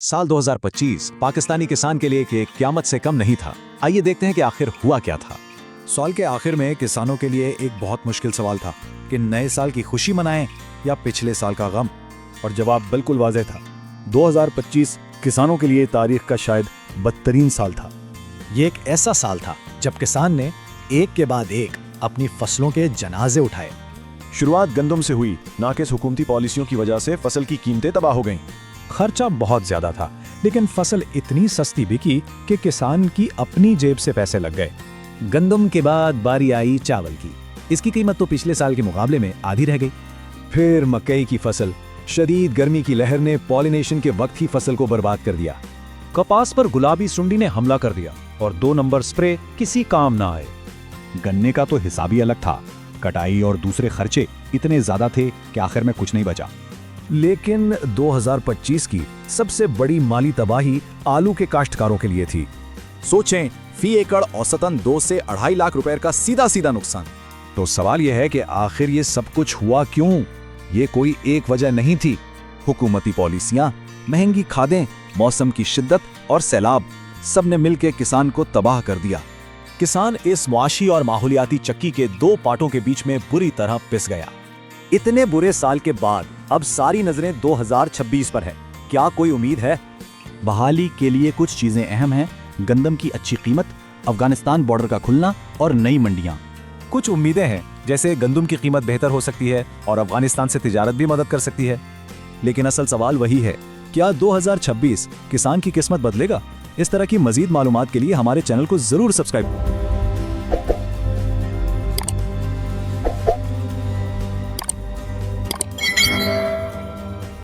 साल 2025 पाकिस्तानी किसान के लिए एक क़यामत से कम नहीं था। आइए देखते हैं कि आखिर हुआ क्या था। साल के आखिर में किसानों के लिए एक बहुत मुश्किल सवाल था कि नए साल की खुशी मनाएं या पिछले साल का गम। और जवाब बिल्कुल वाज़ेह था। 2025 किसानों के लिए तारीख का शायद बदतरीन साल था। ये एक ऐसा साल था जब किसान ने एक के बाद एक अपनी फसलों के जनाजे उठाए। शुरुआत गंदम से हुई। नाक़िस हुकूमती पॉलिसियों की वजह से फसल की कीमतें तबाह हो गईं। खर्चा बहुत ज्यादा था, लेकिन फसल इतनी सस्ती बिकी कि किसान की अपनी जेब से पैसे लग गए। गंदम के बाद बारी आई चावल की। इसकी कीमत तो पिछले साल के मुकाबले में आधी रह गई। फिर मकई की फसल। शदीद गर्मी की लहर ने पॉलिनेशन के वक्त ही फसल को बर्बाद कर दिया। कपास पर गुलाबी सुंडी ने हमला कर दिया और 2 नंबर स्प्रे किसी काम ना आए। गन्ने का तो हिसाब ही अलग था। कटाई और दूसरे खर्चे इतने ज्यादा थे कि आखिर में कुछ नहीं बचा। लेकिन 2025 की सबसे बड़ी माली तबाही आलू के काश्तकारों के लिए थी। सोचें, फी एकड़ औसतन 2 से 2.5 लाख रुपए का सीधा सीधा नुकसान। तो सवाल यह है कि आखिर ये सब कुछ हुआ क्यों? ये कोई एक वजह नहीं थी। हुकूमती पॉलिसियां, महंगी खादें, मौसम की शिद्दत और सैलाब, सब ने मिलकर किसान को तबाह कर दिया। किसान इस मुआशी और माहौलियाती चक्की के 2 पाटों के बीच में बुरी तरह पिस गया। इतने बुरे साल के बाद अब सारी नजरें 2026 पर है। क्या कोई उम्मीद है? बहाली के लिए कुछ चीजें अहम हैं। गंदम की अच्छी कीमत, अफगानिस्तान बॉर्डर का खुलना और नई मंडियां। कुछ उम्मीदें हैं, जैसे गंदम की कीमत बेहतर हो सकती है और अफगानिस्तान से तिजारत भी मदद कर सकती है। लेकिन असल सवाल वही है, क्या 2026 किसान की किस्मत बदलेगा? इस तरह की मजीद मालूमात के लिए हमारे चैनल को जरूर सब्सक्राइब